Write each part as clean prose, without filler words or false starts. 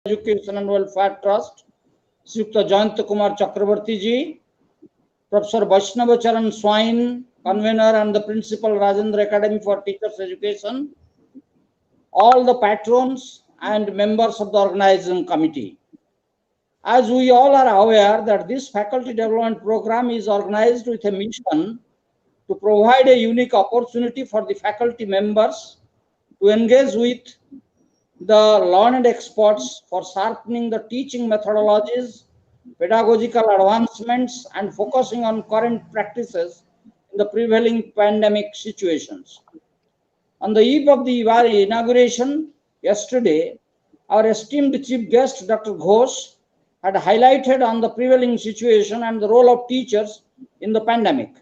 Education and Welfare Trust, Sukta Jayant Kumar Chakrabarti ji, Professor Vaishnava Charan Swain, Convener and the Principal, Rajendra Academy for Teachers Education, all the patrons and members of the organizing committee. As we all are aware that this faculty development program is organized with a mission to provide a unique opportunity for the faculty members to engage with the learned experts for sharpening the teaching methodologies, pedagogical advancements, and focusing on current practices in the prevailing pandemic situations. On the eve of the inauguration yesterday, our esteemed chief guest, Dr. Ghosh, had highlighted on the prevailing situation and the role of teachers in the pandemic.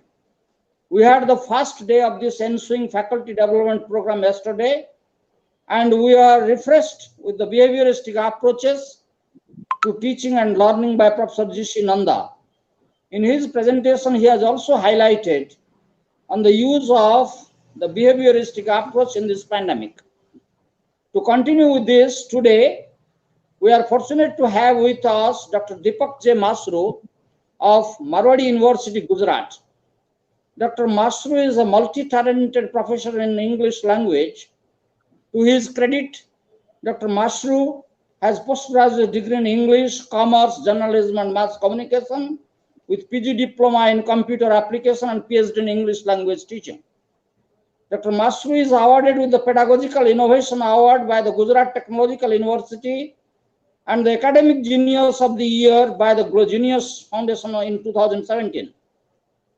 We had the first day of this ensuing faculty development program yesterday, and we are refreshed with the behavioristic approaches to teaching and learning by Professor G.C. Nanda. In his presentation, he has also highlighted on the use of the behavioristic approach in this pandemic. To continue with this, today, we are fortunate to have with us Dr. Deepak J. Masru of Marwadi University, Gujarat. Dr. Masru is a multi-talented professor in English language. To his credit, Dr. Masru has postgraduate degree in English, Commerce, Journalism and Mass Communication with PG Diploma in Computer Application and PhD in English Language Teaching. Dr. Masru is awarded with the Pedagogical Innovation Award by the Gujarat Technological University and the Academic Genius of the Year by the Genius Foundation in 2017.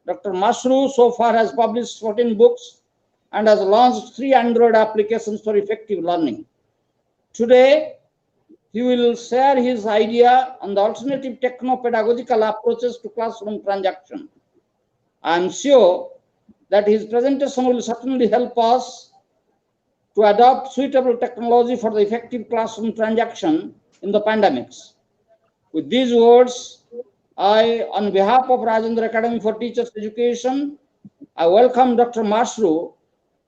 Dr. Masru so far has published 14 books and has launched 3 Android applications for effective learning. Today, he will share his idea on the alternative techno-pedagogical approaches to classroom transaction. I am sure that his presentation will certainly help us to adopt suitable technology for the effective classroom transaction in the pandemics. With these words, I, on behalf of Rajendra Academy for Teachers Education, I welcome Dr. Masru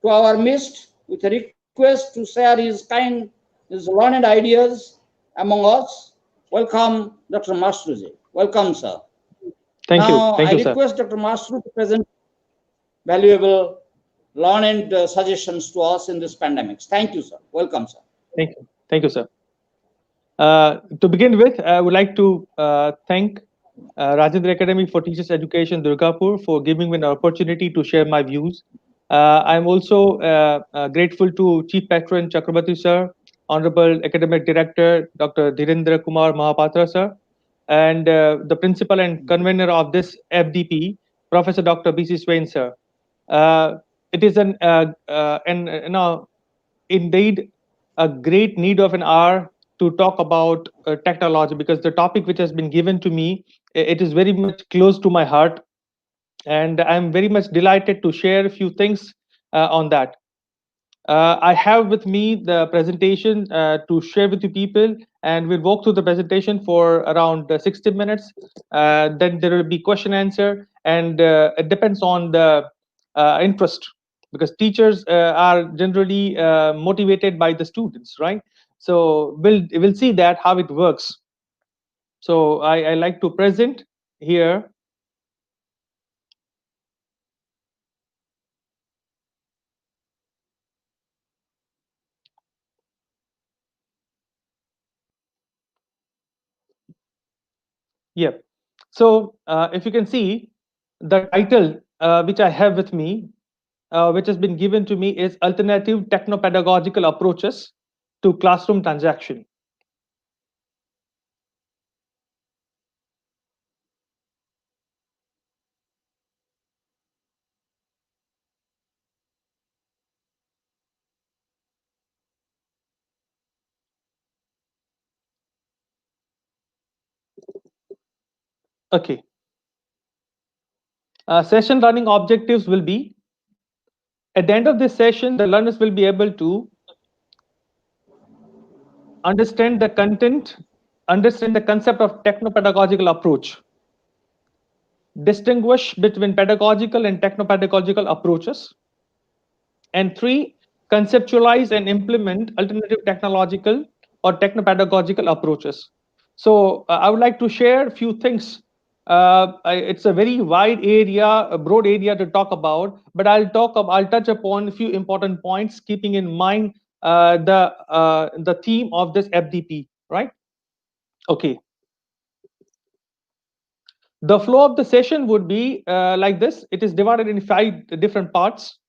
to our midst with a request to share his learned ideas among us. Welcome, Dr. Masru. Welcome, sir. Thank you. I request Dr. Masru to present valuable learned suggestions to us in this pandemic. Thank you, sir. Welcome, sir. Thank you. Thank you, sir. To begin with, I would like to thank Rajendra Academy for Teachers Education, Durgapur, for giving me an opportunity to share my views. I'm also grateful to Chief Patron Chakrabarti sir, Honorable Academic Director Dr. Dhirendra Kumar Mahapatra sir, and the Principal and Convener of this FDP, Professor Dr. B.C. Swain sir. It is indeed a great need of an hour to talk about technology, because the topic which has been given to me, it is very much close to my heart, and I'm very much delighted to share a few things on that. I have with me the presentation to share with you people, and we'll walk through the presentation for around 60 minutes. Then there will be question answer, and it depends on the interest, because teachers are generally motivated by the students, right? So we'll see that how it works. So I like to present here. Yeah. So if you can see, the title which I have with me, which has been given to me, is Alternative Techno-Pedagogical Approaches to Classroom Transaction. Okay. Session running objectives will be, at the end of this session, the learners will be able to understand the content, understand the concept of techno-pedagogical approach, distinguish between pedagogical and techno-pedagogical approaches, and 3, conceptualize and implement alternative technological or techno-pedagogical approaches. So I would like to share a few things. It's a very wide area, a broad area to talk about, but I'll touch upon a few important points, keeping in mind the theme of this FDP, right? Okay. The flow of the session would be like this. It is divided in 5 different parts.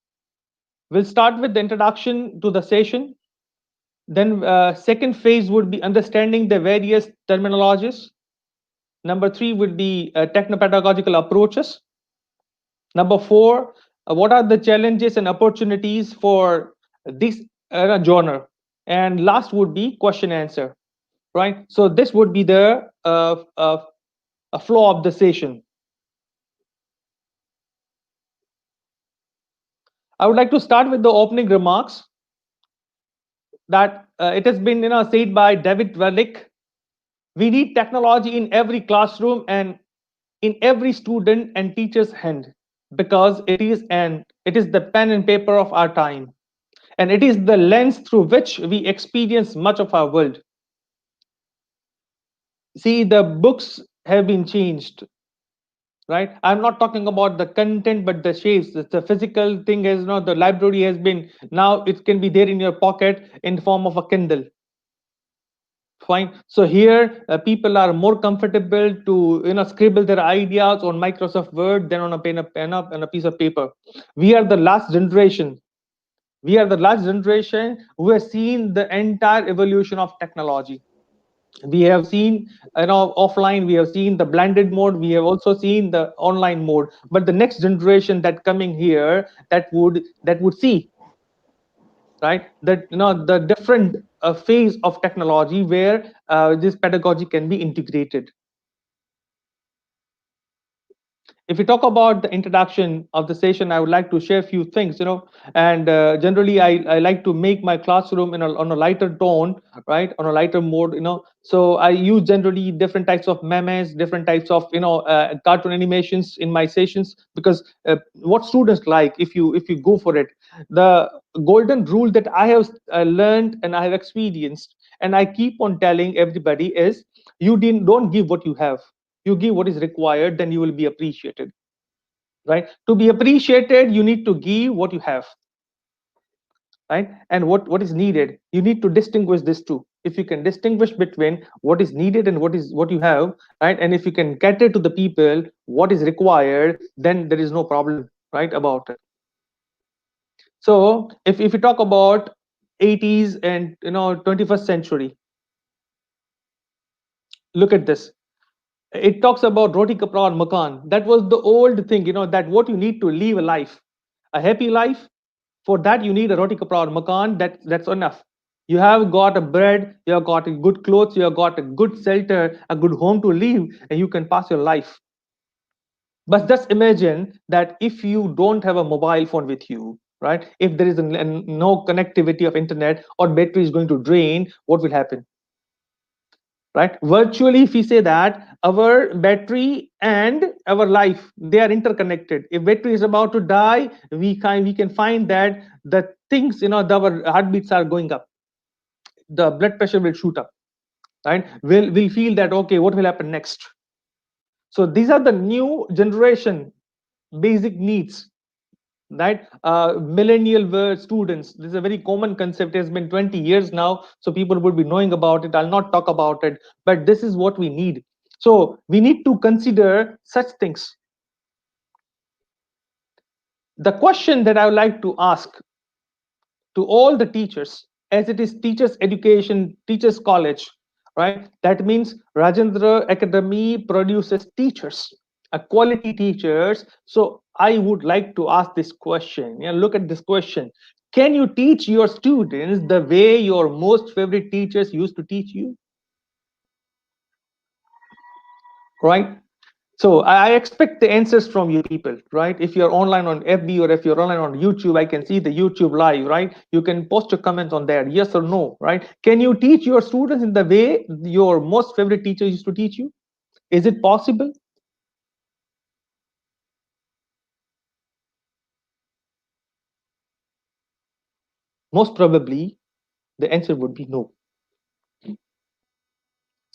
We'll start with the introduction to the session. Then second phase would be understanding the various terminologies. Number 3 would be techno-pedagogical approaches. Number 4, what are the challenges and opportunities for this genre? And last would be question answer, right? So this would be the flow of the session. I would like to start with the opening remarks that it has been said by David Verlick. We need technology in every classroom and in every student and teacher's hand, because it is the pen and paper of our time, and it is the lens through which we experience much of our world. See, the books have been changed, right? I'm not talking about the content, but the shapes. The physical thing is not, the library has been, now it can be there in your pocket in form of a Kindle. Fine. So here people are more comfortable to scribble their ideas on Microsoft Word than on a pen and a piece of paper. We are the last generation. We are the last generation who has seen the entire evolution of technology. We have seen offline, we have seen the blended mode, we have also seen the online mode. But the next generation that coming here, that would see, right, that the different phase of technology where this pedagogy can be integrated. If we talk about the introduction of the session, I would like to share a few things, and generally I like to make my classroom on a lighter tone, right, on a lighter mode, so I use generally different types of memes, different types of cartoon animations in my sessions, because what students like, if you go for it, the golden rule that I have learned and I have experienced, and I keep on telling everybody, is don't give what you have, you give what is required, then you will be appreciated, right? To be appreciated, you need to give what you have, right? And what is needed, you need to distinguish this two. If you can distinguish between what is needed and what you have, right, and if you can cater to the people what is required, then there is no problem, right, about it. So if you talk about 80s and 21st century, look at this. It talks about Roti Kapra and Makan. That was the old thing, that what you need to live a life, a happy life. For that, you need a Roti Kapra or Makan. That's enough. You have got a bread, you have got a good clothes, you have got a good shelter, a good home to live, and you can pass your life. But just imagine that if you don't have a mobile phone with you, right? If there is no connectivity of internet, or battery is going to drain, what will happen? Right, virtually, if we say that our battery and our life, they are interconnected. If battery is about to die, we can find that the things, our heartbeats are going up, the blood pressure will shoot up, right? We'll feel that, okay, what will happen next? So these are the new generation basic needs, right? Millennial students, this is a very common concept. It has been 20 years now, so people would be knowing about it. I'll not talk about it, but this is what we need. So we need to consider such things. The question that I would like to ask to all the teachers, as it is teachers education, teachers college, right? That means Rajendra Academy produces teachers, a quality teachers. So I would like to ask this question. Yeah, look at this question. Can you teach your students the way your most favorite teachers used to teach you? Right? So I expect the answers from you people, right? If you're online on FB, or if you're online on YouTube, I can see the YouTube live, right? You can post your comments on there, yes or no, right? Can you teach your students in the way your most favorite teacher used to teach you? Is it possible? Most probably, the answer would be no.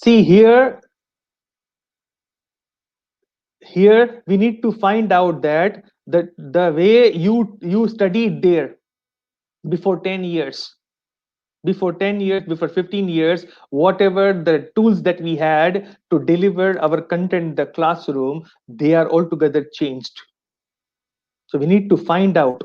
See here we need to find out that the way you studied there before 10 years, before 10 years, before 15 years, whatever the tools that we had to deliver our content in the classroom, they are altogether changed. So we need to find out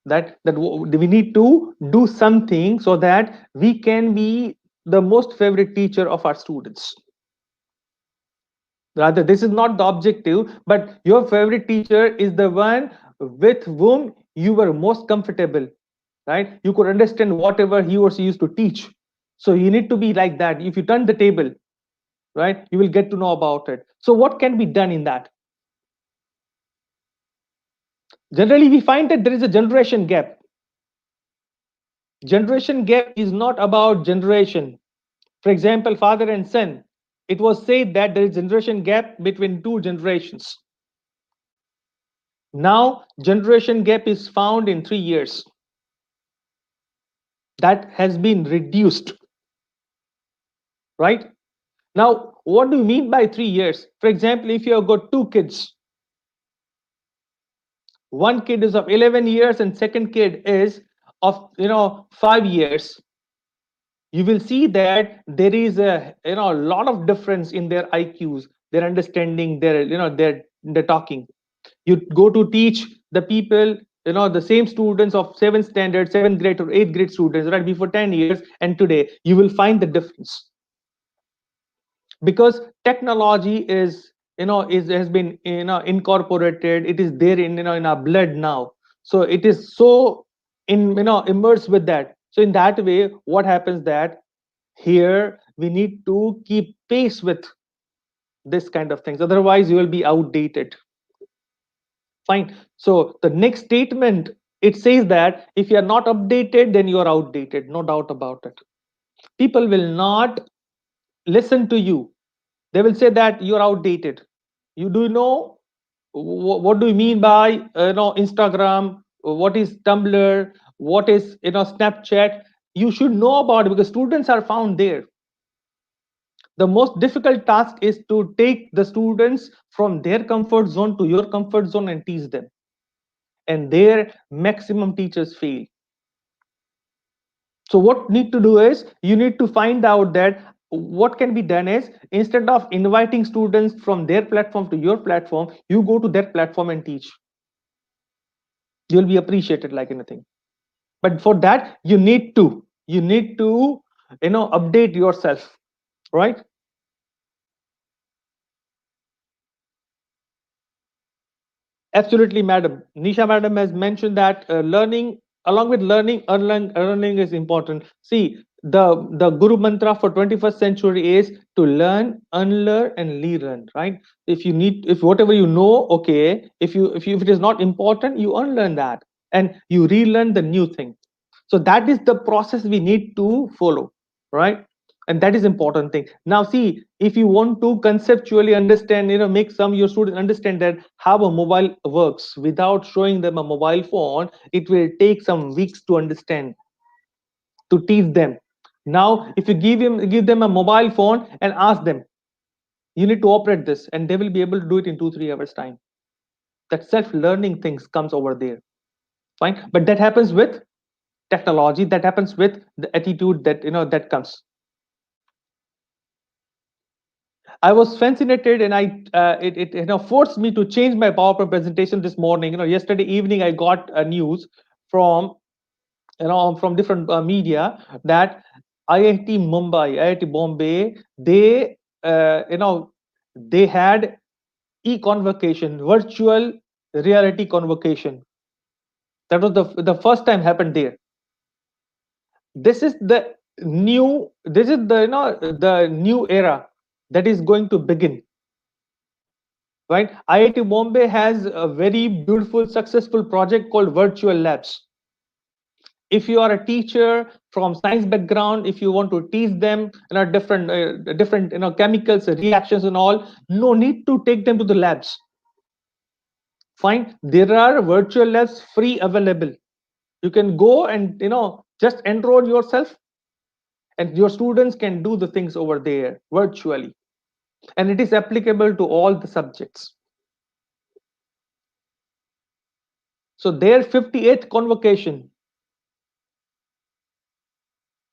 that we need to do something so that we can be the most favorite teacher of our students. Rather, this is not the objective, but your favorite teacher is the one with whom you were most comfortable, right? You could understand whatever he or she used to teach. So you need to be like that. If you turn the table, right, you will get to know about it. So what can be done in that? Generally, we find that there is a generation gap. Generation gap is not about generation. For example, father and son. It was said that there is generation gap between two generations. Now, generation gap is found in 3 years. That has been reduced, right? Now, what do you mean by 3 years? For example, if you have got two kids, one kid is of 11 years and second kid is of 5 years, you will see that there is a lot of difference in their IQs, their understanding, their talking. You go to teach the people, the same students of 7th standard, 7th grade or 8th grade students, right, before 10 years and today, you will find the difference. Because technology is has been incorporated, it is there in our blood now. So it is so immersed with that. So in that way, what happens that here we need to keep pace with this kind of things, otherwise you will be outdated. Fine. So the next statement, it says that if you are not updated, then you are outdated, no doubt about it. People will not listen to you. They will say that you are outdated. You do know what do you mean by Instagram, what is Tumblr, what is Snapchat. You should know about it because students are found there. The most difficult task is to take the students from their comfort zone to your comfort zone and teach them, and there maximum teachers fail. So what need to do is you need to find out that what can be done is, instead of inviting students from their platform to your platform, you go to their platform and teach. You'll be appreciated like anything. But for that, you need to update yourself, right? Absolutely, madam. Nisha madam has mentioned that learning, along with learning, earning is important. See, the Guru mantra for 21st century is to learn, unlearn, and relearn. Right? If whatever you know, okay. If it is not important, you unlearn that and you relearn the new thing. So that is the process we need to follow, right? And that is important thing. Now see, if you want to conceptually understand, make some your students understand that how a mobile works without showing them a mobile phone, it will take some weeks to understand, to teach them. Now if you give them a mobile phone and ask them, you need to operate this, and they will be able to do it in 2-3 hours time. That self-learning things comes over there. Fine. But that happens with technology, that happens with the attitude that comes. I was fascinated, and it forced me to change my PowerPoint presentation this morning. Yesterday evening I got a news from from different media that IIT Mumbai, IIT Bombay, they they had e-convocation, virtual reality convocation. That was the first time happened there. This is the new era that is going to begin, right? IIT Bombay has a very beautiful, successful project called Virtual Labs. If you are a teacher from science background, if you want to teach them different chemicals, reactions, and all, no need to take them to the labs. Fine, there are virtual labs free available. You can go and just enroll yourself and your students can do the things over there virtually, and it is applicable to all the subjects. So their 58th convocation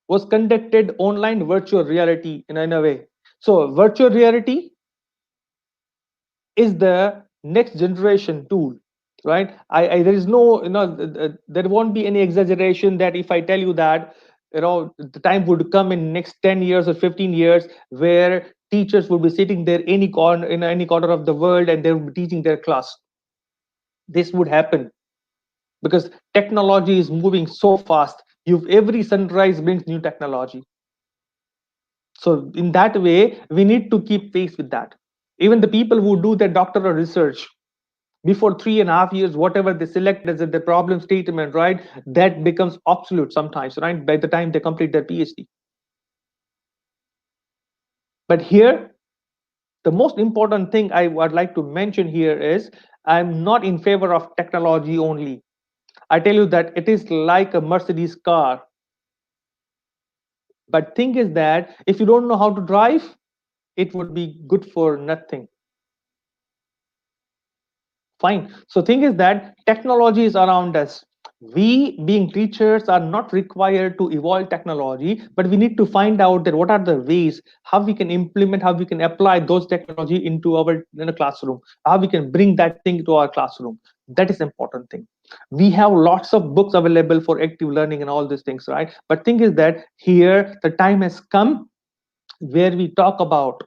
was conducted online virtual reality in a way. So virtual reality is the next generation tool, right? There is no, there won't be any exaggeration that if I tell you that, the time would come in next 10 years or 15 years where teachers would be sitting there in any corner of the world and they would be teaching their class. This would happen because technology is moving so fast. Every sunrise brings new technology. So in that way, we need to keep pace with that. Even the people who do their doctoral research before 3.5 years, whatever they select as the problem statement, right, that becomes obsolete sometimes, right, by the time they complete their PhD. But here, the most important thing I would like to mention here is I'm not in favor of technology only. I tell you that it is like a Mercedes car. But thing is that if you don't know how to drive, it would be good for nothing. Fine. So thing is that technology is around us. We being teachers are not required to evolve technology, but we need to find out that what are the ways how we can implement, how we can apply those technology into our classroom, how we can bring that thing to our classroom. That is important thing. We have lots of books available for active learning and all these things, right? But thing is that here the time has come where we talk about,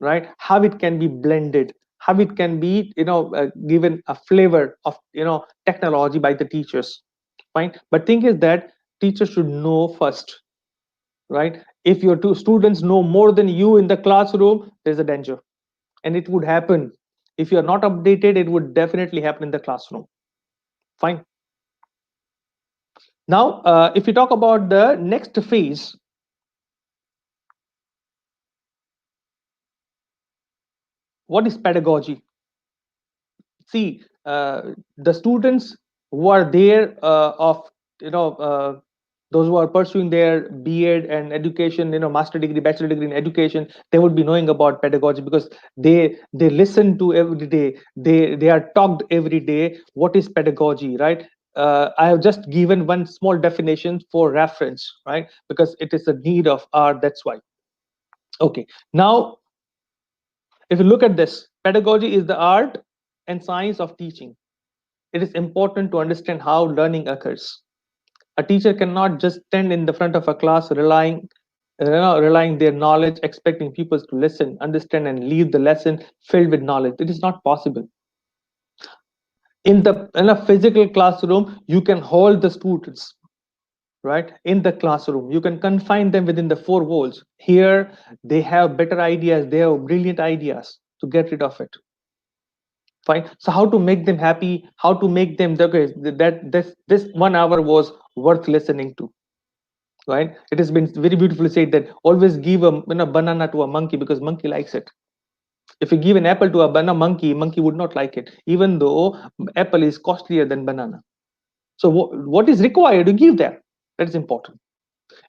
right, how it can be blended, how it can be given a flavor of technology by the teachers. Fine. But thing is that teachers should know first, right? If your two students know more than you in the classroom, there's a danger, and it would happen. If you're not updated, it would definitely happen in the classroom. Fine. Now if you talk about the next phase, what is pedagogy? See, the students who are there of those who are pursuing their B.Ed and education, master degree, bachelor degree in education, they would be knowing about pedagogy because they listen to every day, they are talked every day what is pedagogy, right? I have just given one small definition for reference, right? Because it is a need of art, that's why. Okay, now if you look at this, pedagogy is the art and science of teaching. It is important to understand how learning occurs. A teacher cannot just stand in the front of a class relying their knowledge, expecting people to listen, understand, and leave the lesson filled with knowledge. It is not possible. In a physical classroom, you can hold the students, right? In the classroom, you can confine them within the four walls. Here, they have better ideas, they have brilliant ideas to get rid of it. Fine. So how to make them happy, how to make them okay, that this 1 hour was worth listening to, right? It has been very beautifully said that always give a banana to a monkey because monkey likes it. If you give an apple to a banana monkey would not like it, even though apple is costlier than banana. So what is required to give them, that is important.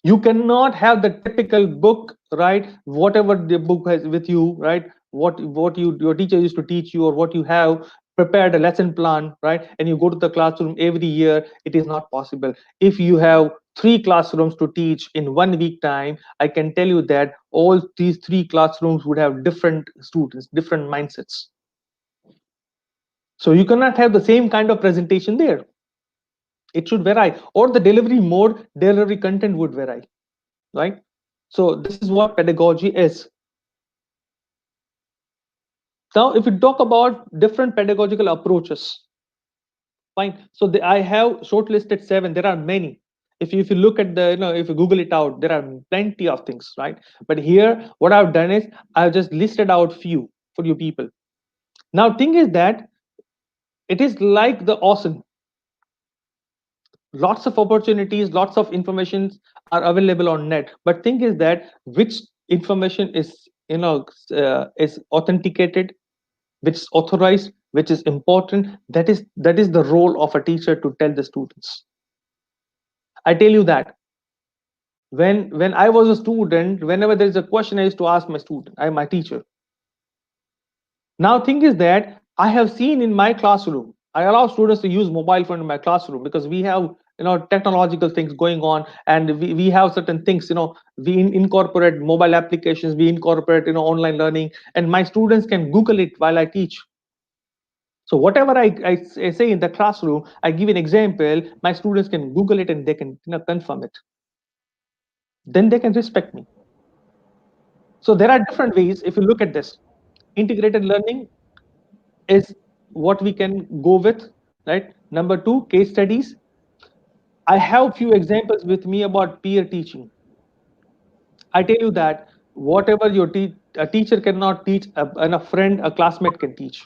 You cannot have the typical book, right? Whatever the book has with you, right? What your teacher used to teach you, or what you have prepared a lesson plan, right? And you go to the classroom every year. It is not possible. If you have 3 classrooms to teach in 1 week time, I can tell you that all these 3 classrooms would have different students, different mindsets. So you cannot have the same kind of presentation there. It should vary, or the delivery mode, delivery content would vary, right? So this is what pedagogy is. Now, if we talk about different pedagogical approaches, fine. So I have shortlisted 7. There are many. If you look at the, if you Google it out, there are plenty of things, right? But here, what I've done is I've just listed out few for you people. Now, thing is that it is like the ocean. Lots of opportunities, lots of informations are available on net. But thing is that which information is authenticated, which is authorized, which is important. That is the role of a teacher to tell the students. I tell you that When I was a student, whenever there is a question, I used to ask my teacher. Now thing is that I have seen in my classroom, I allow students to use mobile phone in my classroom because we have technological things going on, and we have certain things, we incorporate mobile applications, we incorporate online learning, and my students can Google it while I teach. So whatever I say in the classroom, I give an example, my students can Google it and they can confirm it. Then they can respect me. So there are different ways. If you look at this, integrated learning is what we can go with, right? Number two, case studies. I have few examples with me about peer teaching. I tell you that whatever a teacher cannot teach, and a friend, a classmate can teach.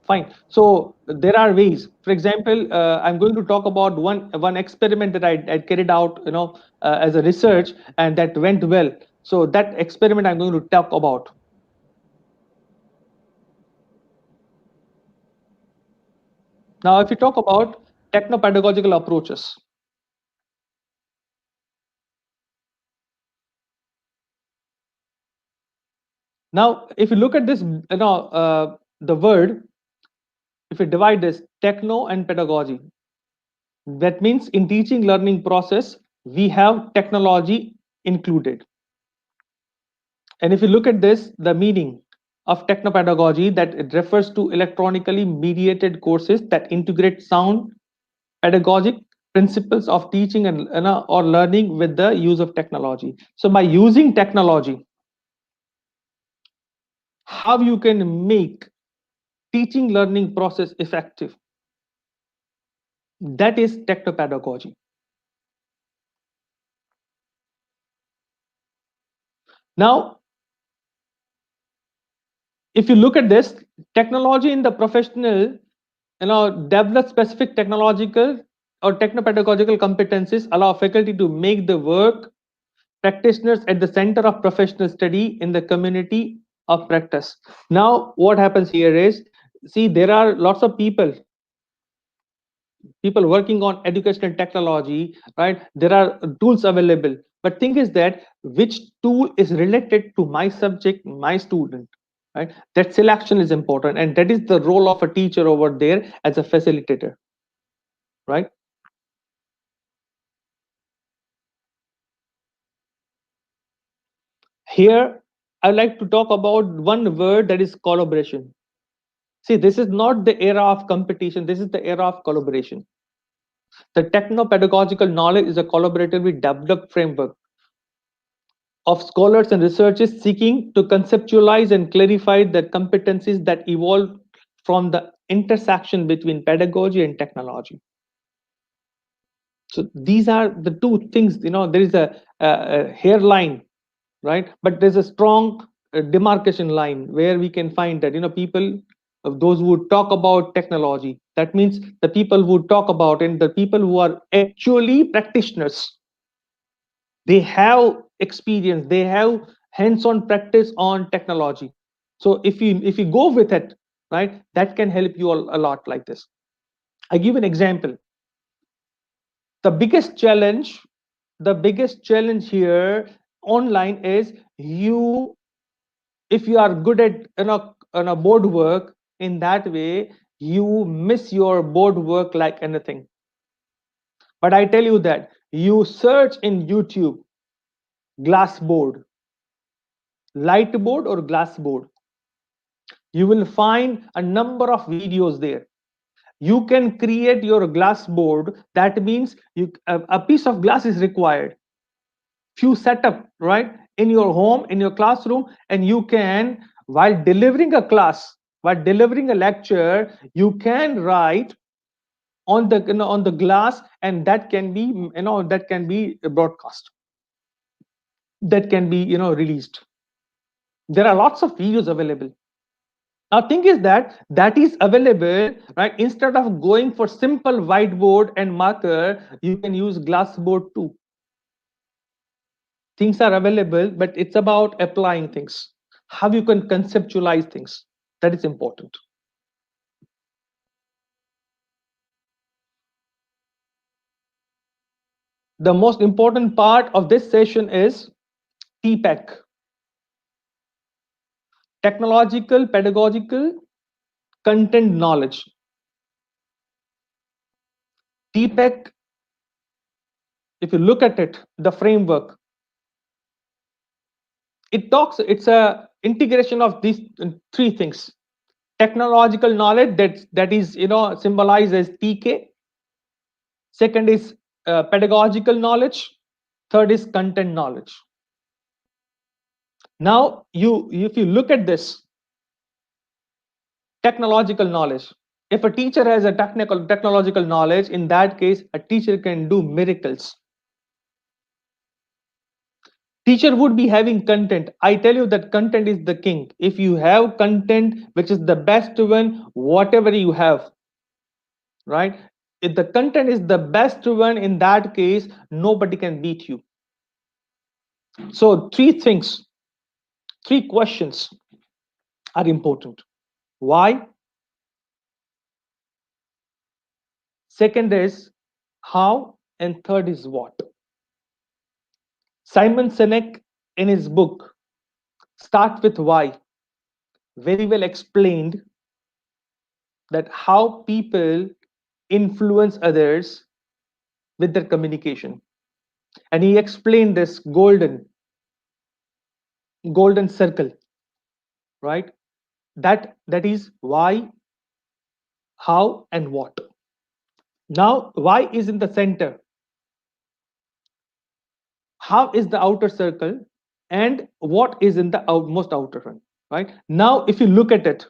Fine. So there are ways. For example, I'm going to talk about one experiment that I carried out, as a research, and that went well. So that experiment I'm going to talk about. Now, if you talk about techno-pedagogical approaches, now if you look at this, the word, if you divide this techno and pedagogy, that means in teaching learning process we have technology included. And if you look at this, the meaning of technopedagogy, that it refers to electronically mediated courses that integrate sound pedagogic principles of teaching and or learning with the use of technology. So by using technology, how you can make teaching learning process effective, that is technopedagogy. Now, if you look at this, technology in the professional, develop specific technological or technopedagogical competencies allow faculty to make the work practitioners at the center of professional study in the community of practice. Now what happens here is, see, there are lots of people working on educational technology, right? There are tools available, but thing is that which tool is related to my subject, my student, right? That selection is important, and that is the role of a teacher over there as a facilitator, right? Here I like to talk about one word, that is collaboration. See, this is not the era of competition, this is the era of collaboration. The techno-pedagogical knowledge is a collaboratively developed framework of scholars and researchers seeking to conceptualize and clarify the competencies that evolve from the intersection between pedagogy and technology. So these are the two things, there is a hairline, right? But there's a strong demarcation line where we can find that, people, those who talk about technology, that means the people who talk about, and the people who are actually practitioners, they have experience, they have hands-on practice on technology. So if you go with it, right, that can help you a lot. Like this, I give an example. the biggest challenge the biggest challenge here online is, you if you are good at board work, in that way you miss your board work like anything. But I tell you that you search in YouTube glass board, light board or glass board, you will find a number of videos there. You can create your glass board. That means a piece of glass is required, few setup, right, in your home, in your classroom, and you can, while delivering a class, while delivering a lecture, you can write on the on the glass, and that can be, that can be broadcast, that can be, released. There are lots of videos available. Now thing is that that is available, right? Instead of going for simple whiteboard and marker, you can use glass board too. Things are available, but it's about applying things, how you can conceptualize things, that is important. the most important part of this session is TPEC, technological, pedagogical, content knowledge. TPEC, if you look at it, the framework, it's a integration of these three things. Technological knowledge, that is, symbolized as TK. Second is pedagogical knowledge. Third is content knowledge. Now, if you look at this, technological knowledge. If a teacher has a technological knowledge, in that case, a teacher can do miracles. Teacher would be having content. I tell you that content is the king. If you have content, which is the best one, whatever you have, right? If the content is the best one, in that case, nobody can beat you. So three things, three questions are important. Why? Second is how, and third is what. Simon Sinek, in his book Start with Why, very well explained that how people influence others with their communication. And he explained this golden circle, right? That is why, how, and what. Now, why is in the center, how is the outer circle, and what is in the most outer one, right? Now, if you look at it,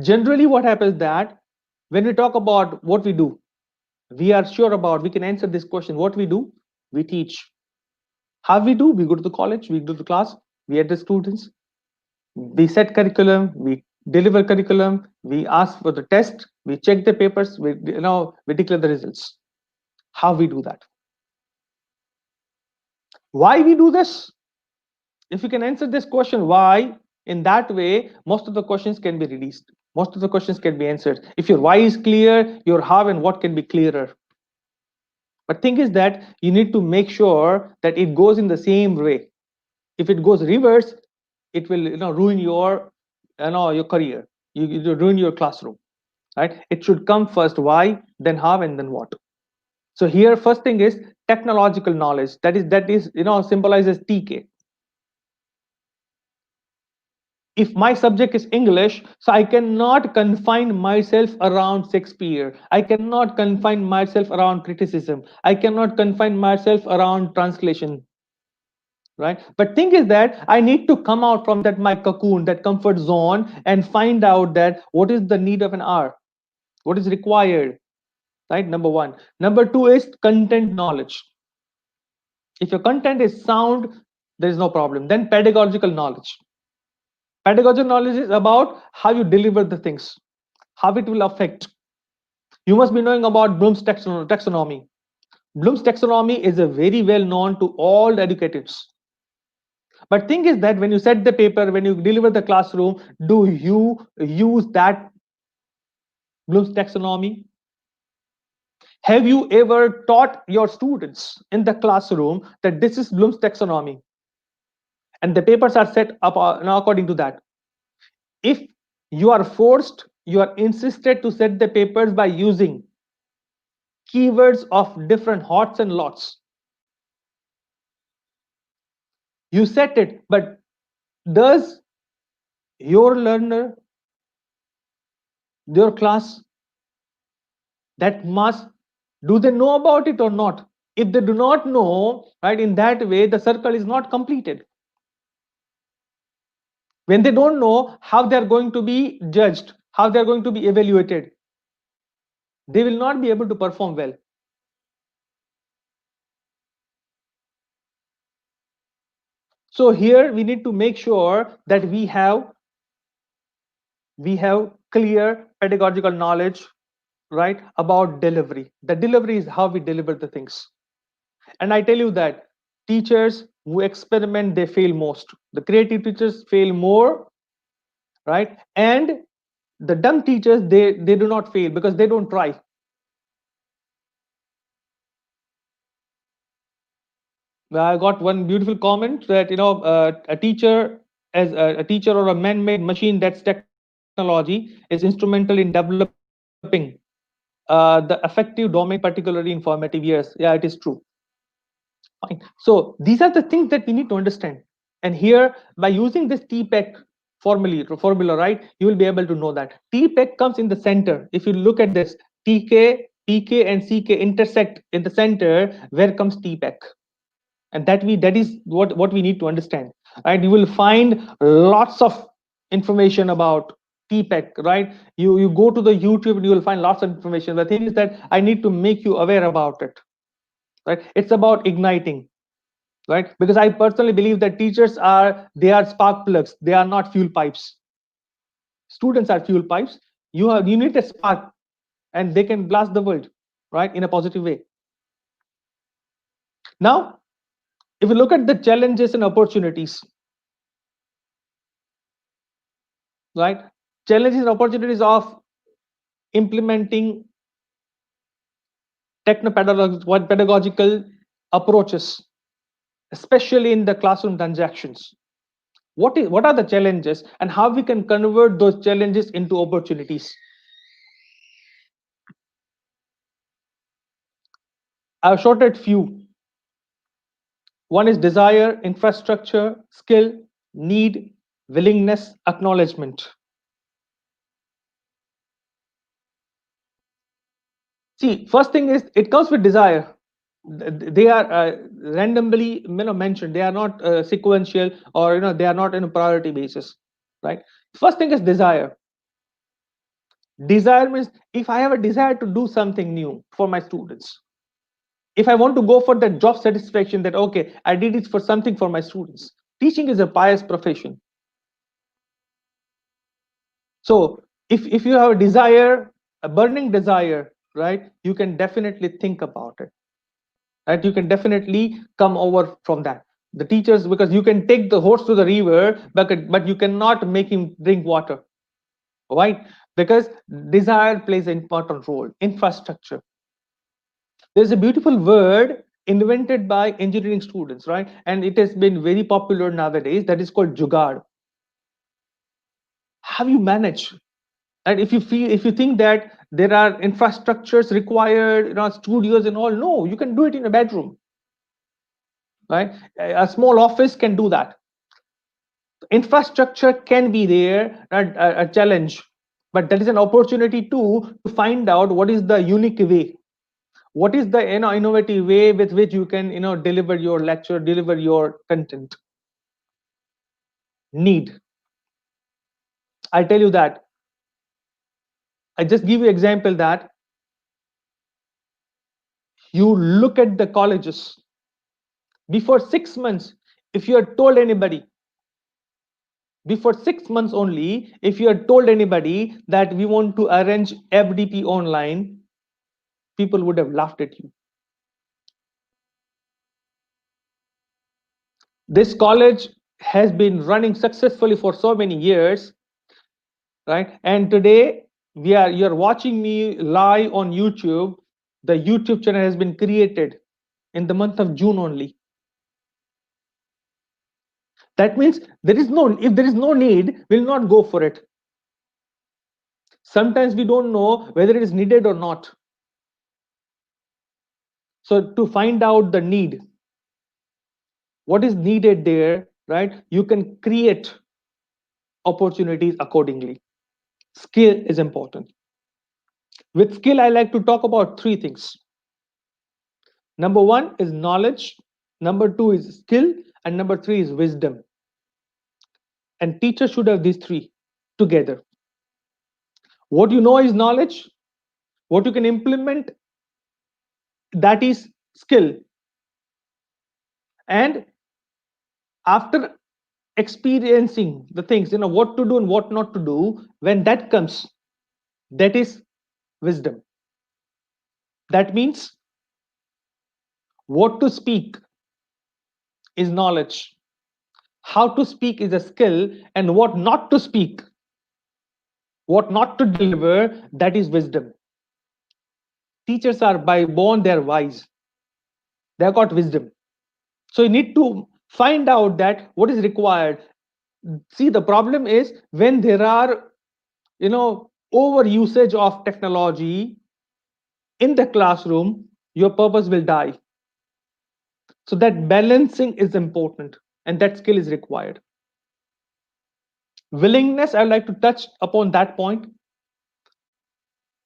generally what happens that when we talk about what we do, we are sure about, we can answer this question. What we do, we teach. How we do, we go to the college, we go to the class, we address students, we set curriculum, we deliver curriculum, we ask for the test, we check the papers, we declare the results. How we do that? Why we do this? If you can answer this question, why, in that way, most of the questions can be released. Most of the questions can be answered. If your why is clear, your how and what can be clearer. But thing is that you need to make sure that it goes in the same way. If it goes reverse, it will ruin your your career. You ruin your classroom, right? It should come first why, then how, and then what. So here, first thing is technological knowledge. That is symbolizes TK. If my subject is English, so I cannot confine myself around Shakespeare. I cannot confine myself around criticism. I cannot confine myself around translation, right? But thing is that I need to come out from that my cocoon, that comfort zone, and find out that what is the need of an hour, what is required, right? Number one. Number two is content knowledge. If your content is sound, there is no problem. Then pedagogical knowledge. Pedagogical knowledge is about how you deliver the things, how it will affect. You must be knowing about Bloom's taxonomy. Bloom's taxonomy is a very well known to all educators. But thing is that when you set the paper, when you deliver the classroom, do you use that Bloom's taxonomy? Have you ever taught your students in the classroom that this is Bloom's taxonomy? And the papers are set up according to that. If you are forced, you are insisted to set the papers by using keywords of different hots and lots. You set it, but does your learner, your class, that must, do they know about it or not? If they do not know, right, in that way, the circle is not completed. When they don't know how they are going to be judged, how they are going to be evaluated, they will not be able to perform well. So here we need to make sure that we have clear pedagogical knowledge, right, about delivery. The delivery is how we deliver the things. And I tell you that teachers who experiment, they fail most. The creative teachers fail more, right? And the dumb teachers, they do not fail because they don't try. I got one beautiful comment that a teacher as a teacher or a man-made machine, that's technology, is instrumental in developing the effective domain, particularly informative years. Yeah, it is true. Fine. So these are the things that we need to understand. And here, by using this TPEC formula, right, you will be able to know that TPEC comes in the center. If you look at this, TK, PK, and CK intersect in the center. Where comes TPEC? And that is what we need to understand, right? You will find lots of information about TPEC, right? You go to the YouTube and you will find lots of information. The thing is that I need to make you aware about it, right? It's about igniting, right? Because I personally believe that teachers are spark plugs. They are not fuel pipes. Students are fuel pipes. You need a spark, and they can blast the world, right, in a positive way. Now, if you look at the challenges and opportunities, right? Challenges and opportunities of implementing pedagogical approaches, especially in the classroom transactions. What are the challenges and how we can convert those challenges into opportunities? I've shorted few. One is desire, infrastructure, skill, need, willingness, acknowledgement. See, first thing is it comes with desire. They are randomly mentioned. They are not sequential, or they are not in a priority basis, right? First thing is desire. Desire means if I have a desire to do something new for my students, if I want to go for that job satisfaction, that okay, I did it for something for my students. Teaching is a pious profession. So if you have a desire, a burning desire, right, you can definitely think about it, right? You can definitely come over from that. The teachers, because you can take the horse to the river, but you cannot make him drink water, right? Because desire plays an important role. Infrastructure. There's a beautiful word invented by engineering students, right? And it has been very popular nowadays. That is called jugaad. Have you managed? And if you think that there are infrastructures required, studios and all, no, you can do it in a bedroom, right? A small office can do that. Infrastructure can be there, a challenge, but that is an opportunity too, to find out what is the unique way, what is the innovative way with which you can deliver your lecture, deliver your content. Need. I tell you that, I just give you example that you look at the colleges before 6 months. If you had told anybody before 6 months only, if you had told anybody that we want to arrange FDP online, people would have laughed at you. This college has been running successfully for so many years, right? And today you're watching me live on YouTube. The YouTube channel has been created in the month of June only. That means if there is no need, we'll not go for it. Sometimes we don't know whether it is needed or not. So to find out the need, what is needed there, right, you can create opportunities accordingly. Skill is important. With skill, I like to talk about three things. Number one is knowledge, number two is skill, and number three is wisdom. And teachers should have these three together. What you know is knowledge, what you can implement, that is skill. And after experiencing the things, what to do and what not to do, when that comes, that is wisdom. That means what to speak is knowledge, how to speak is a skill, and what not to speak, what not to deliver, that is wisdom. Teachers are by born, they're wise, they've got wisdom. So you need to find out that what is required. See, the problem is when there are, over usage of technology in the classroom, your purpose will die. So that balancing is important, and that skill is required. Willingness, I would like to touch upon that point.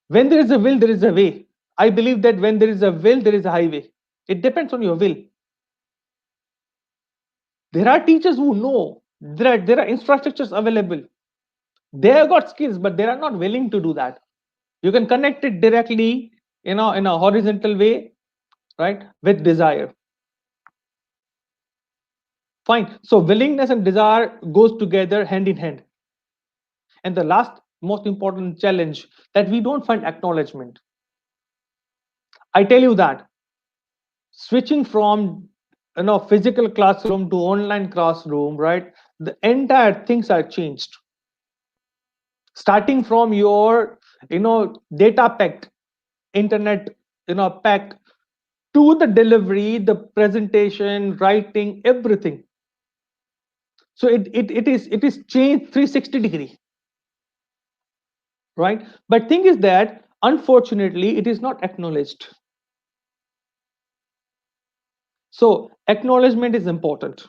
When there is a will, there is a way. I believe that when there is a will, there is a highway. It depends on your will. There are teachers who know there are infrastructures available. They have got skills, but they are not willing to do that. You can connect it directly, in a horizontal way, right, with desire. Fine. So willingness and desire goes together hand in hand. And the last most important challenge, that we don't find acknowledgement. I tell you that switching from physical classroom to online classroom, right, the entire things are changed. Starting from your data pack, internet pack, to the delivery, the presentation, writing, everything. So it is changed 360-degree, right? But thing is that unfortunately it is not acknowledged. So acknowledgement is important.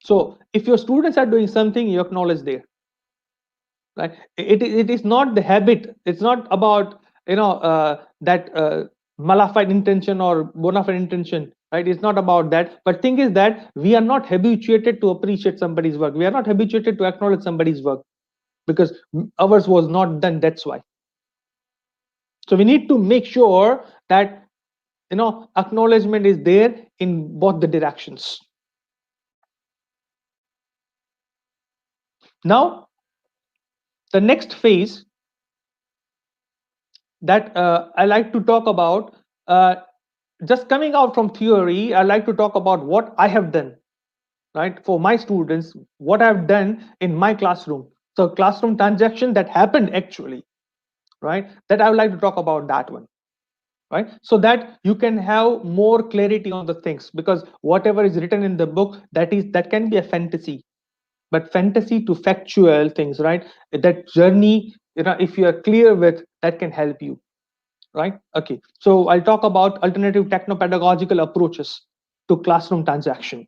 So if your students are doing something, you acknowledge there, right? It is not the habit. It's not about that malified intention or bona fide intention, right? It's not about that. But thing is that we are not habituated to appreciate somebody's work. We are not habituated to acknowledge somebody's work because ours was not done. That's why. So we need to make sure that acknowledgement is there in both the directions. Now the next phase that I like to talk about, just coming out from theory, I like to talk about what I have done, right, for my students, what I've done in my classroom. So classroom transaction that happened actually, right, that I would like to talk about that one, right, so that you can have more clarity on the things, because whatever is written in the book, that can be a fantasy, but fantasy to factual things, right, that journey, if you are clear with, that can help you, right? Okay, so I'll talk about alternative techno-pedagogical approaches to classroom transaction.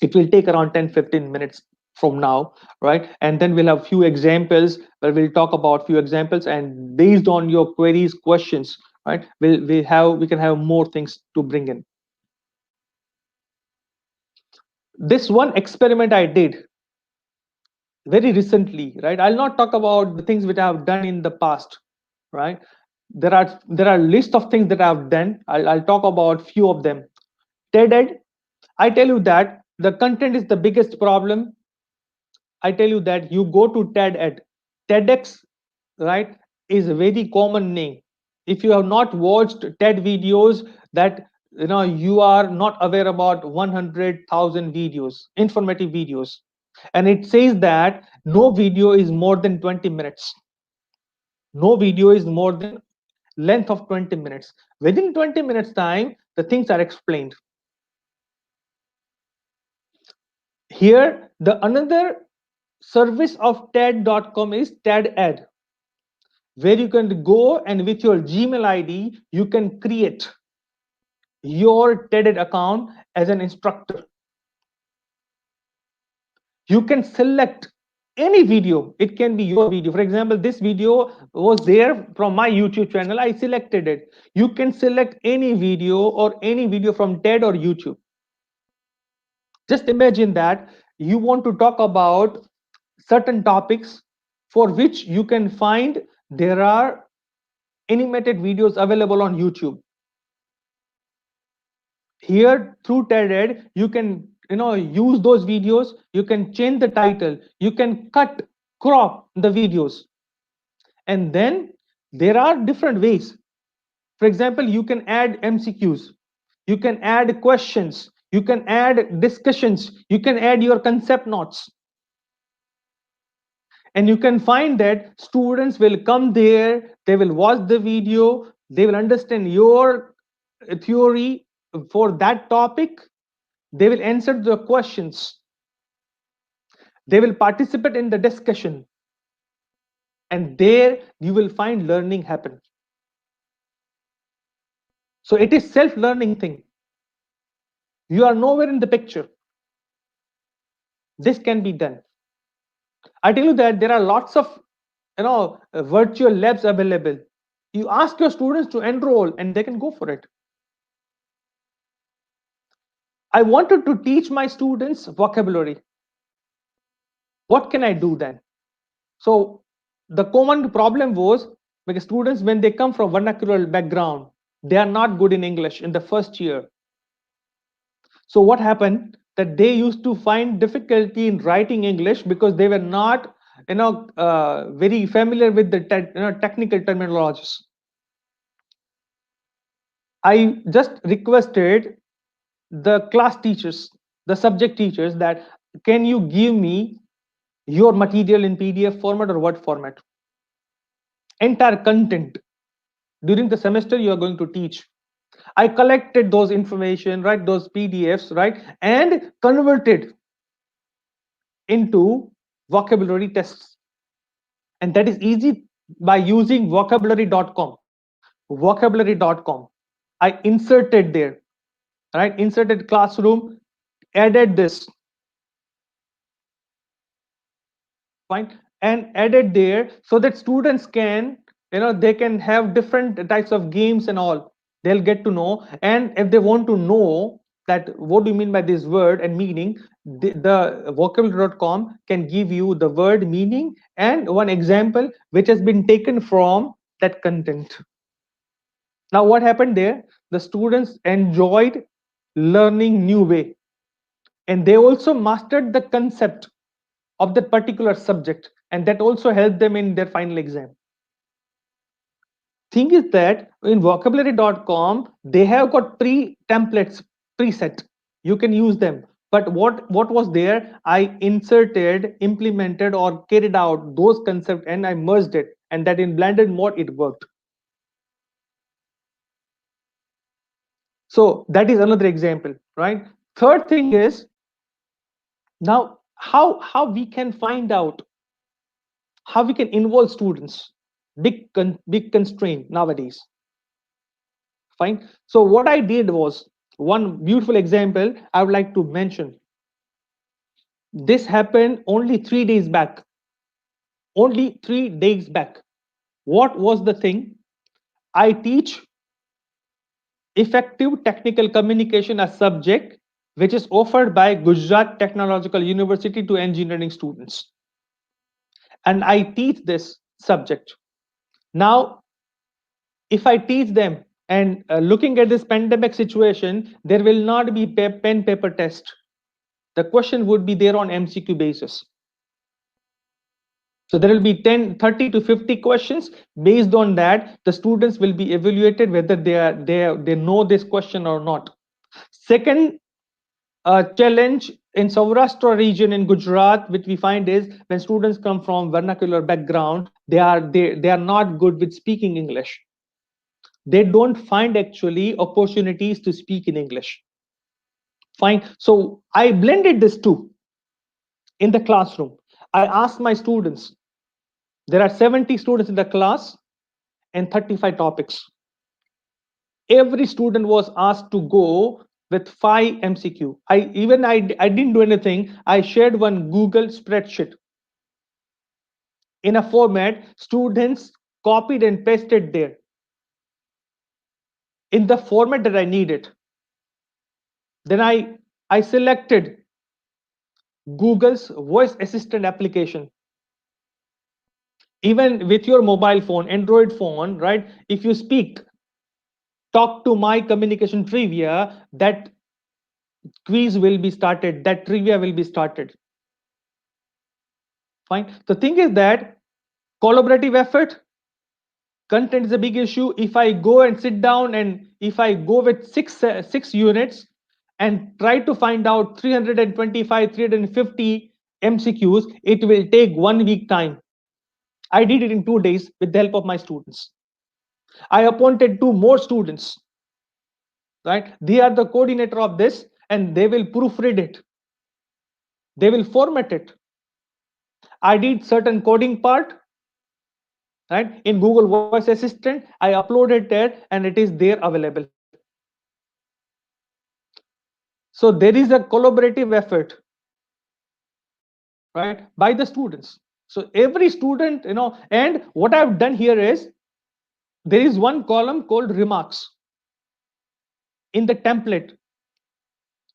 It will take around 10-15 minutes from now, right? And then we'll have few examples where we'll talk about few examples, and based on your queries, questions, right, we can have more things to bring in. This one experiment I did very recently, right? I'll not talk about the things which I have done in the past, right? There are list of things that I've done. I'll talk about few of them. TED-Ed, I tell you that the content is the biggest problem. I tell you that you go to TED-Ed, TEDx, right, is a very common name. If you have not watched TED videos, that you are not aware about 100,000 videos, informative videos, and it says that no video is more than 20 minutes. No video is more than length of 20 minutes. Within 20 minutes time, the things are explained. Here, the another service of TED.com is TED-Ed, where you can go and with your Gmail ID, you can create your TED-Ed account as an instructor. You can select any video. It can be your video. For example, this video was there from my YouTube channel. I selected it. You can select any video or any video from TED or YouTube. Just imagine that you want to talk about certain topics for which you can find there are animated videos available on YouTube. Here through TED-Ed, you can use those videos, you can change the title, you can crop the videos, and then there are different ways. For example, you can add MCQs, you can add questions, you can add discussions, you can add your concept notes, and you can find that students will come there, they will watch the video, they will understand your theory for that topic, They will answer the questions. They will participate in the discussion. And there you will find learning happen. So it is self-learning thing. You are nowhere in the picture. This can be done. I tell you that there are lots of virtual labs available. You ask your students to enroll and they can go for it. I wanted to teach my students vocabulary. What can I do then? So the common problem was, because students, when they come from vernacular background, they are not good in English in the first year. So what happened, that they used to find difficulty in writing English because they were not very familiar with the technical terminologies. I just requested the class teachers, the subject teachers, that can you give me your material in PDF format or Word format, entire content during the semester you are going to teach. I collected those information, right, those PDFs, right, and converted into vocabulary tests. And that is easy by using vocabulary.com. Vocabulary.com. I inserted there, right, inserted classroom, added this, fine, and added there so that students can, they can have different types of games and all. They'll get to know. And if they want to know that what do you mean by this word and meaning, the vocabulary.com can give you the word meaning and one example which has been taken from that content. Now what happened there, the students enjoyed learning new way, and they also mastered the concept of that particular subject, and that also helped them in their final exam. Thing is that in vocabulary.com they have got templates preset. You can use them. But what was there, I inserted, implemented, or carried out those concepts, and I merged it, and that in blended mode it worked. So that is another example, right? Third thing is, now how we can find out, how we can involve students. Big constraint nowadays. Fine. So what I did was, one beautiful example I would like to mention. This happened only 3 days back. Only 3 days back. What was the thing? I teach effective technical communication as subject, which is offered by Gujarat Technological University to engineering students. And I teach this subject. Now, if I teach them, and looking at this pandemic situation, there will not be pen paper test. The question would be there on MCQ basis. So there will be 10, 30 to 50 questions. Based on that, the students will be evaluated whether they know this question or not. Second challenge in Saurashtra region in Gujarat, which we find, is when students come from vernacular background, they are not good with speaking English. They don't find actually opportunities to speak in English. Fine. So I blended this too in the classroom. I asked my students, there are 70 students in the class and 35 topics. Every student was asked to go with 5 MCQ. I didn't do anything. I shared one Google spreadsheet in a format. Students copied and pasted there in the format that I needed. Then I selected Google's voice assistant application. Even with your mobile phone, Android phone, right? If you speak, talk to my communication trivia, that quiz will be started, that trivia will be started. Fine. The thing is that collaborative effort, content is a big issue. If I go and sit down, and if I go with six units and try to find out 325, 350 MCQs, it will take 1 week time. I did it in 2 days with the help of my students. I appointed 2 more students, right? They are the coordinator of this, and they will proofread it. They will format it. I did certain coding part, right? In Google Voice Assistant, I uploaded that and it is there available. So there is a collaborative effort, right, by the students. So every student, and what I've done here is there is one column called remarks in the template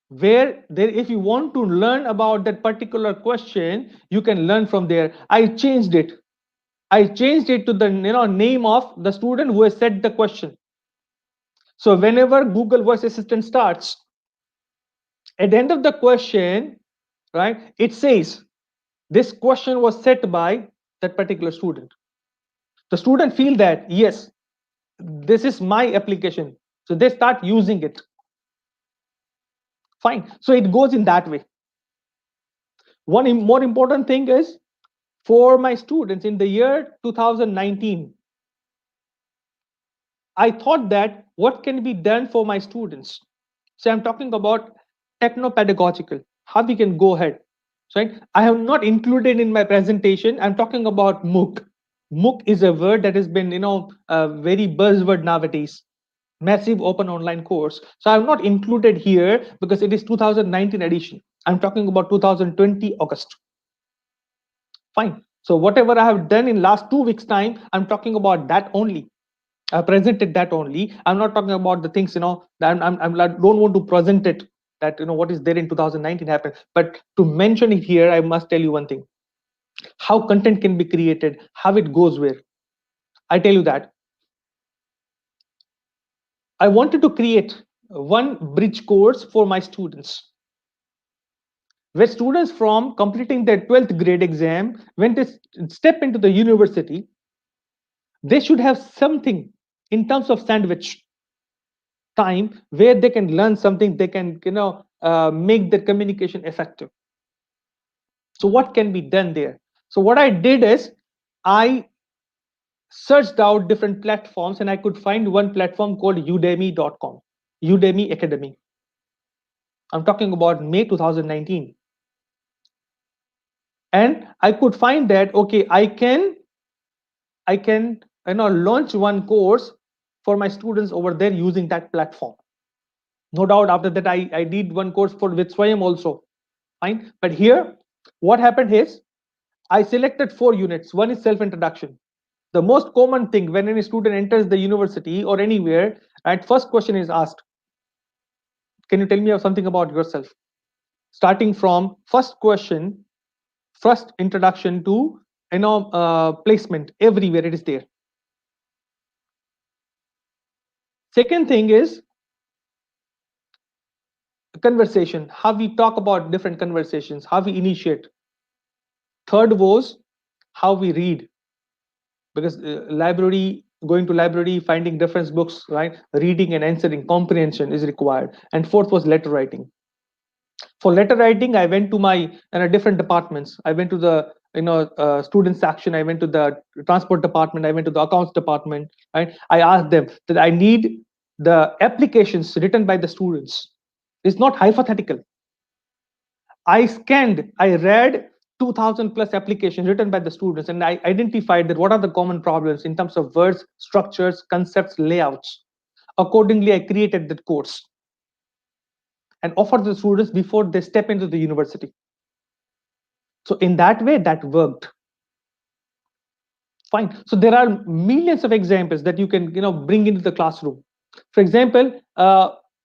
where there, if you want to learn about that particular question, you can learn from there. I changed it. I changed it to the name of the student who has set the question. So whenever Google Voice Assistant starts, at the end of the question, right, it says this question was set by that particular student. The student feel that yes, this is my application, so they start using it. Fine. So it goes in that way. One more important thing is for my students in the year 2019, I thought that what can be done for my students. So I'm talking about techno pedagogical, how we can go ahead. So right? I have not included in my presentation. I'm talking about MOOC. MOOC is a word that has been, a very buzzword nowadays. Massive open online course. So I have not included here because it is 2019 edition. I'm talking about 2020 August. Fine. So whatever I have done in last 2 weeks time, I'm talking about that only. I presented that only. I'm not talking about the things, that I don't want to present it that, what is there in 2019 happened. But to mention it here, I must tell you one thing. How content can be created, how it goes where. I tell you that. I wanted to create one bridge course for my students, where students from completing their 12th grade exam, when they step into the university, they should have something in terms of sandwich time where they can learn something, they can make their communication effective. So what can be done there? So what I did is I searched out different platforms and I could find one platform called udemy.com, Udemy Academy. I'm talking about May 2019. And I could find that okay, I can launch one course for my students over there using that platform. No doubt after that I did one course for with Swayam also. Fine. But here, what happened is I selected 4 units. One is self-introduction. The most common thing when any student enters the university or anywhere, right? First question is asked. Can you tell me something about yourself? Starting from first question, first introduction to placement, everywhere it is there. Second thing is conversation, how we talk about different conversations, how we initiate. Third was how we read, because going to library, finding reference books, right, reading and answering comprehension is required. And fourth was letter writing. For letter writing, I went to my different departments. I went to the student section, I went to the transport department, I went to the accounts department, right. I asked them that I need the applications written by the students. It's not hypothetical. I scanned, I read 2000 plus applications written by the students, and I identified that what are the common problems in terms of words, structures, concepts, layouts. Accordingly, I created that course and offered the students before they step into the university. So in that way, that worked. Fine. So there are millions of examples that you can bring into the classroom. For example,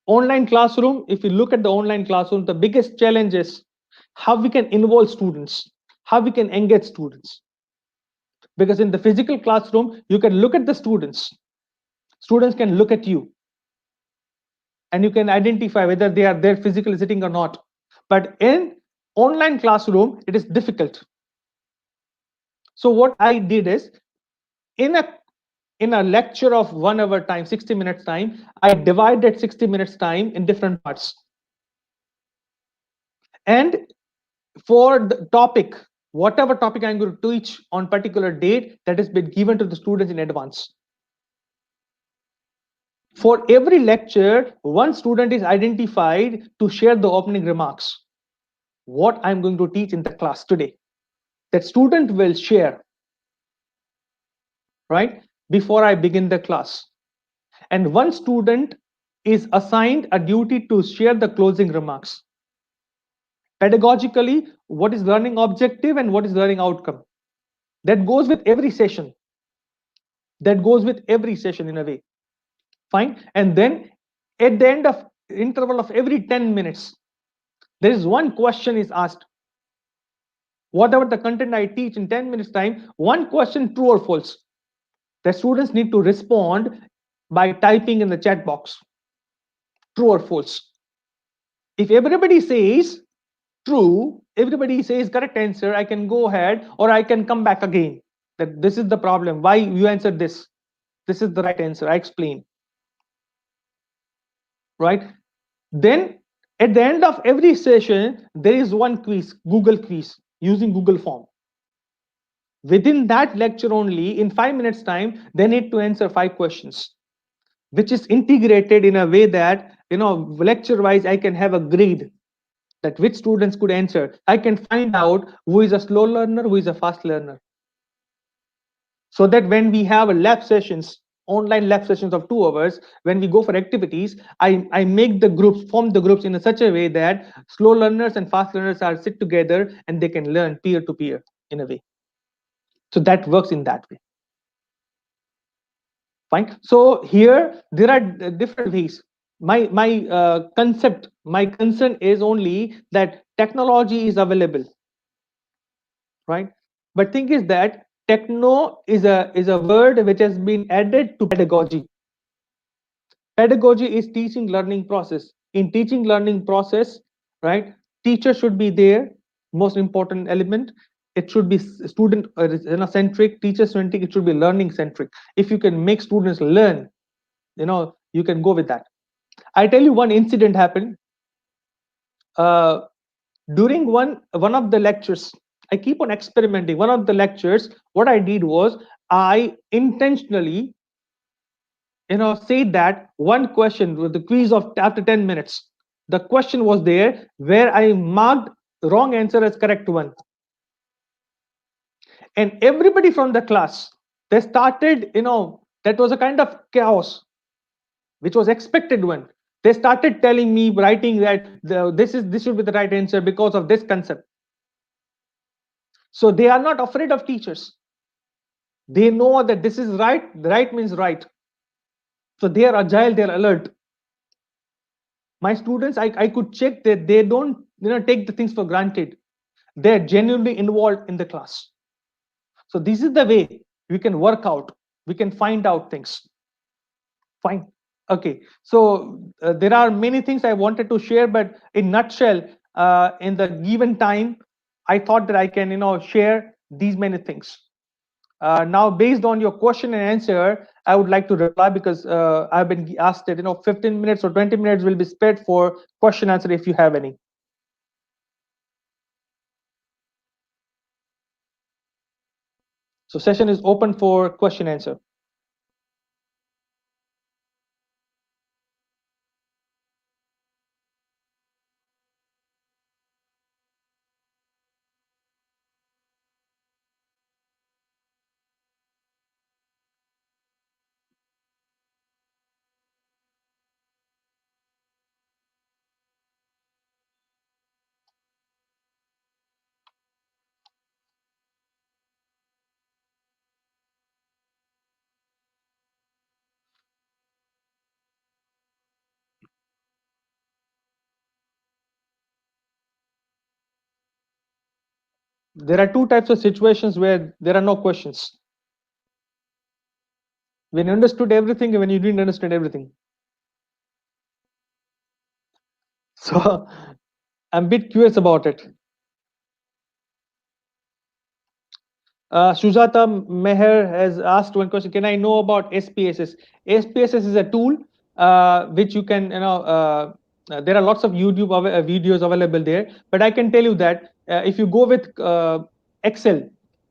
online classroom, if you look at the online classroom, the biggest challenge is how we can involve students, how we can engage students. Because in the physical classroom, you can look at the students can look at you, and you can identify whether they are there physically sitting or not. But in online classroom, it is difficult. So what I did is, in a lecture of 1 hour time, 60 minutes time, I divided 60 minutes time in different parts. And for the topic, whatever topic I'm going to teach on particular date, that has been given to the students in advance. For every lecture, one student is identified to share the opening remarks. What I'm going to teach in the class today. That student will share, right, before I begin the class. And one student is assigned a duty to share the closing remarks. Pedagogically, what is learning objective and what is learning outcome? That goes with every session. That goes with every session in a way. Fine. And then at the end of interval of every 10 minutes, there is one question is asked. Whatever the content I teach in 10 minutes time, one question, true or false. The students need to respond by typing in the chat box, true or false. If everybody says true, everybody says correct answer, I can go ahead or I can come back again. That this is the problem. Why you answered this? This is the right answer. I explain. Right? Then at the end of every session, there is one quiz, Google quiz, using Google form. Within that lecture only, in 5 minutes time, they need to answer 5 questions, which is integrated in a way that, lecture wise, I can have a grade that which students could answer. I can find out who is a slow learner, who is a fast learner. So that when we have a lab sessions, online lab sessions of 2 hours, when we go for activities, I make the groups, form the groups in such a way that slow learners and fast learners are sit together and they can learn peer to peer in a way. So that works in that way. Fine. So here there are different ways. My concept, my concern is only that technology is available, right? But thing is that techno is a word which has been added to pedagogy. Pedagogy is teaching learning process. In teaching learning process, right? Teacher should be there. Most important element. It should be student centric, teacher centric. It should be learning centric. If you can make students learn, you can go with that. I tell you one incident happened during one of the lectures. I keep on experimenting. One of the lectures, what I did was I intentionally say that one question with the quiz of after 10 minutes, the question was there where I marked wrong answer as correct one, and everybody from the class, they started, that was a kind of chaos which was expected one. They started telling me, writing that this should be the right answer because of this concept. So they are not afraid of teachers. They know that this is right. Right means right. So they are agile. They are alert. My students, I could check that they don't take the things for granted. They are genuinely involved in the class. So this is the way we can work out. We can find out things. Fine. Okay. So there are many things I wanted to share, but in nutshell, in the given time, I thought that I can share these many things. Now, based on your question and answer, I would like to reply because I've been asked that 15 minutes or 20 minutes will be spent for question answer if you have any. So session is open for question answer. There are 2 types of situations where there are no questions. When you understood everything and when you didn't understand everything. So I'm a bit curious about it. Sujata Meher has asked one question. Can I know about SPSS? SPSS is a tool which you can, there are lots of YouTube videos available there. But I can tell you that if you go with Excel,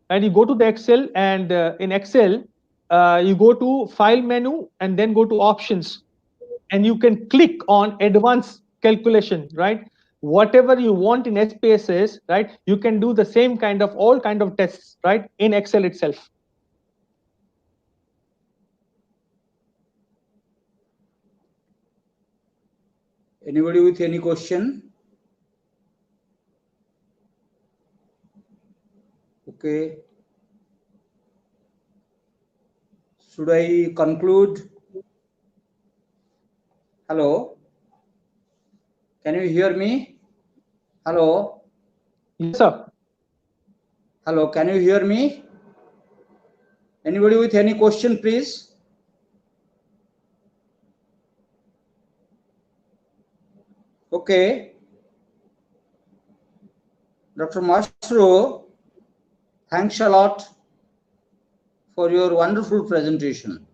and you go to the Excel, and in Excel, you go to File menu and then go to Options. and you can click on advanced calculation, right? Whatever you want in SPSS, right? You can do the same kind of all kind of tests, right? In Excel itself. Anybody with any question? Okay. Should I conclude? Hello? Can you hear me? Hello? Yes, sir. Hello, can you hear me? Anybody with any question, please? Okay. Dr. Mashru, thanks a lot for your wonderful presentation.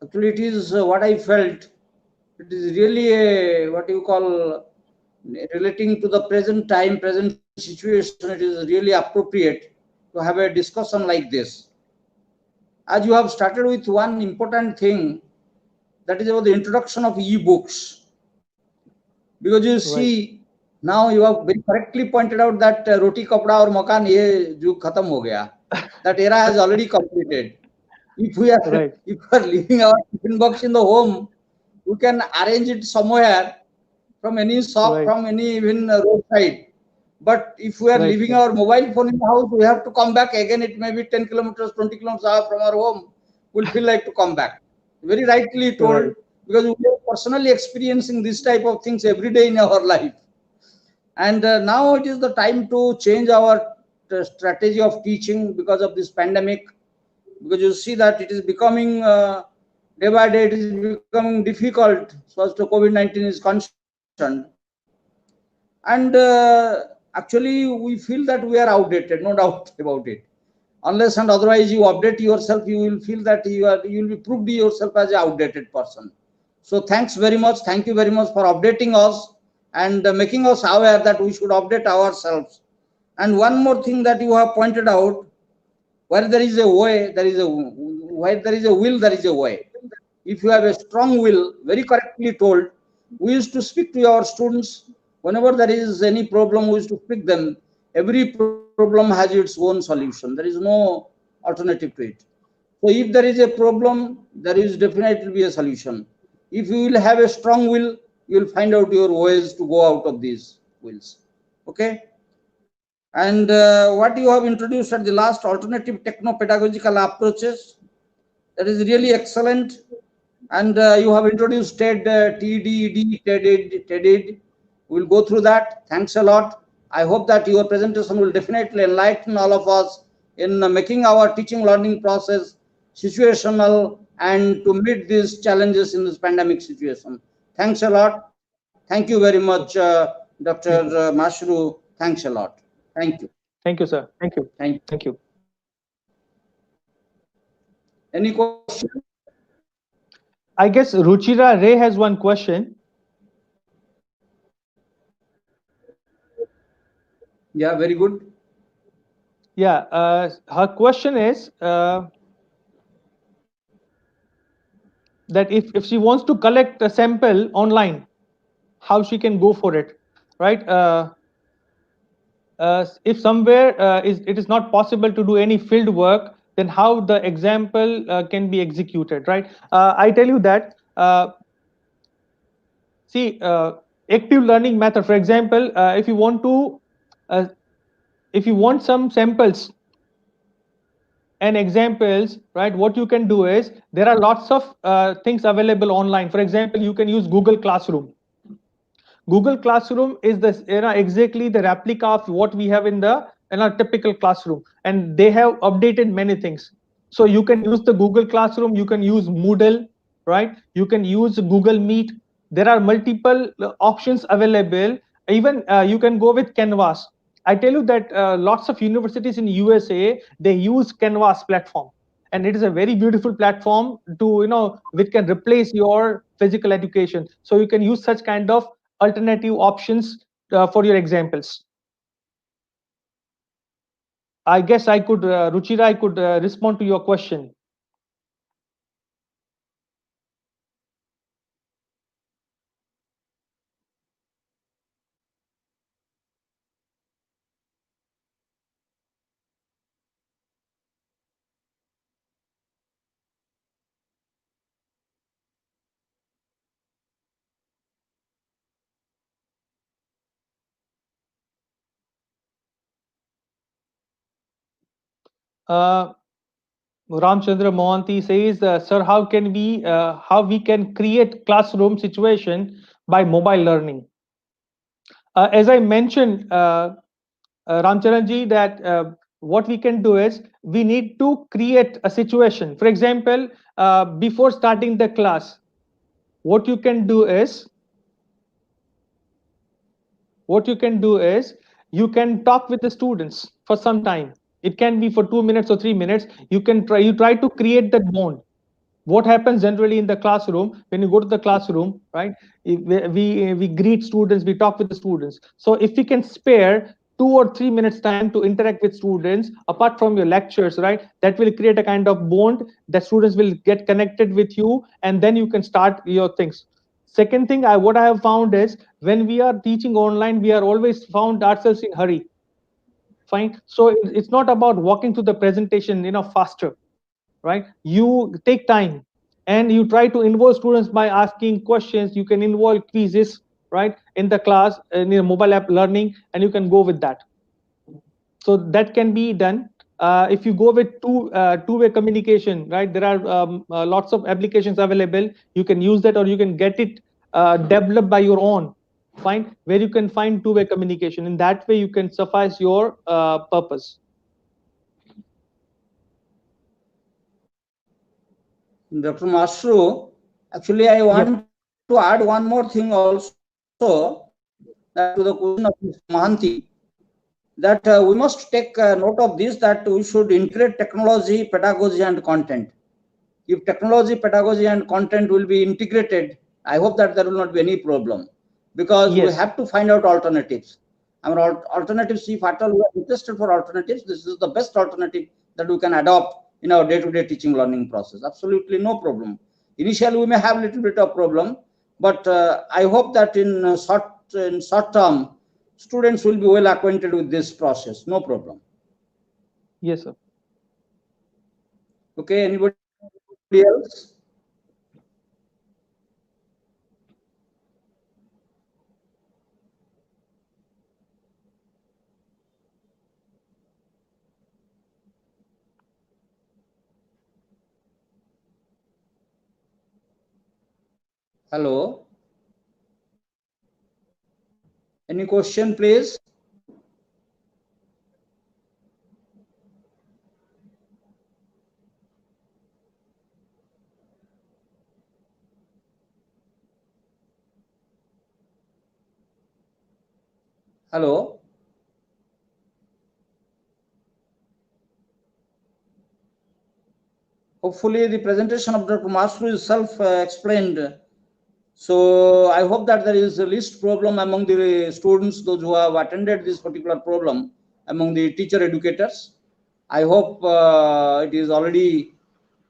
Actually, it is what I felt. It is really a, what you call, relating to the present time, present situation. It is really appropriate to have a discussion like this. As you have started with one important thing, that is about the introduction of e-books. Because you see, now you have very correctly pointed out that Roti Kapra or Makan ye jug khatam ho gaya. That era has already completed. If we are leaving our tiffin box in the home, we can arrange it somewhere from any shop, from any even roadside. But if we are leaving our mobile phone in the house, we have to come back again. It may be 10 kilometers, 20 kilometers from our home. We'll feel like to come back. Very rightly told, because we are personally experiencing this type of things every day in our life. And now it is the time to change our strategy of teaching because of this pandemic. Because you see that it is becoming, day by day, it is becoming difficult so as to COVID-19 is concerned. And actually, we feel that we are outdated, no doubt about it. Unless and otherwise you update yourself, you will feel that you will be proved yourself as an outdated person. So thanks very much. Thank you very much for updating us and making us aware that we should update ourselves. And one more thing that you have pointed out, where there is a way, there is a, where there is a will, there is a way. If you have a strong will, very correctly told, we used to speak to our students whenever there is any problem. We used to speak them. Every problem has its own solution. There is no alternative to it. So if there is a problem, there is definitely be a solution. If you will have a strong will, you will find out your ways to go out of these wills. Okay. And what you have introduced at the last, alternative techno-pedagogical approaches, that is really excellent. And you have introduced TED, TED, TED. We'll go through that. Thanks a lot. I hope that your presentation will definitely enlighten all of us in making our teaching learning process situational and to meet these challenges in this pandemic situation. Thanks a lot. Thank you very much, Dr. Mashru. Thanks a lot. Thank you. Thank you, sir. Thank you. Thank you. Any question? I guess Ruchira Ray has one question. Yeah, very good. Yeah, her question is that if she wants to collect a sample online, how she can go for it, right? If somewhere it is not possible to do any field work, then how the example can be executed, right? I tell you that, see, active learning method, for example, if you want to, if you want some samples and examples, right, what you can do is there are lots of things available online. For example, you can use Google Classroom. Google Classroom is the exactly the replica of what we have in the typical classroom, and they have updated many things. So you can use the Google Classroom, you can use Moodle, right? You can use Google Meet. There are multiple options available. Even you can go with Canvas. I tell you that lots of universities in USA, they use Canvas platform, and it is a very beautiful platform to which can replace your physical education. So you can use such kind of alternative options for your examples. I guess I could, Ruchira, I could respond to your question. Ramchandra Mohanty says, "Sir, how we can create classroom situation by mobile learning?" As I mentioned, Ramcharanji, that what we can do is we need to create a situation. For example, before starting the class, what you can do is you can talk with the students for some time. It can be for 2 minutes or 3 minutes. You try to create that bond. What happens generally in the classroom, when you go to the classroom, right? We greet students, we talk with the students. So if we can spare 2 or 3 minutes time to interact with students apart from your lectures, right, that will create a kind of bond that students will get connected with you, and then you can start your things. Second thing, what I have found is when we are teaching online, we are always found ourselves in hurry. Fine. So it's not about walking through the presentation, faster, right? You take time and you try to involve students by asking questions. You can involve quizzes, right, in the class, in your mobile app learning, and you can go with that. So that can be done. If you go with two-way communication, right, there are lots of applications available. You can use that, or you can get it developed by your own. Fine, where you can find two-way communication. In that way, you can suffice your purpose. Dr. Masru, actually, I want Yes. to add one more thing also, that to the question of Mr. Mahanti, that we must take note of this, that we should integrate technology, pedagogy, and content. If technology, pedagogy, and content will be integrated, I hope that there will not be any problem, because we Yes. have to find out alternatives. Our alternatives, if at all we are interested for alternatives, this is the best alternative that we can adopt in our day-to-day teaching learning process. Absolutely no problem. Initially, we may have a little bit of problem, but I hope that in short term, students will be well acquainted with this process. No problem. Yes, sir. Okay, anybody else? Hello. Any question, please? Hello. Hopefully, the presentation of Dr. Masru is self-explained. So I hope that there is a least problem among the students, those who have attended this particular problem, among the teacher educators. I hope it is already,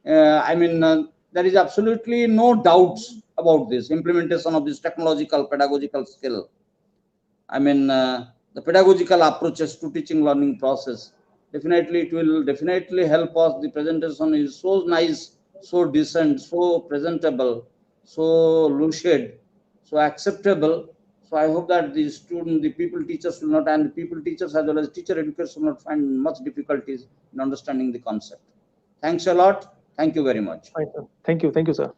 there is absolutely no doubts about this implementation of this technological pedagogical skill. The pedagogical approaches to teaching learning process. Definitely, it will definitely help us. The presentation is so nice, so decent, so presentable, so lucid, so acceptable. So I hope that the student, the people teachers will not, and the people teachers as well as teacher educators will not find much difficulties in understanding the concept. Thanks a lot. Thank you very much. Fine, sir. Thank you. Thank you, sir.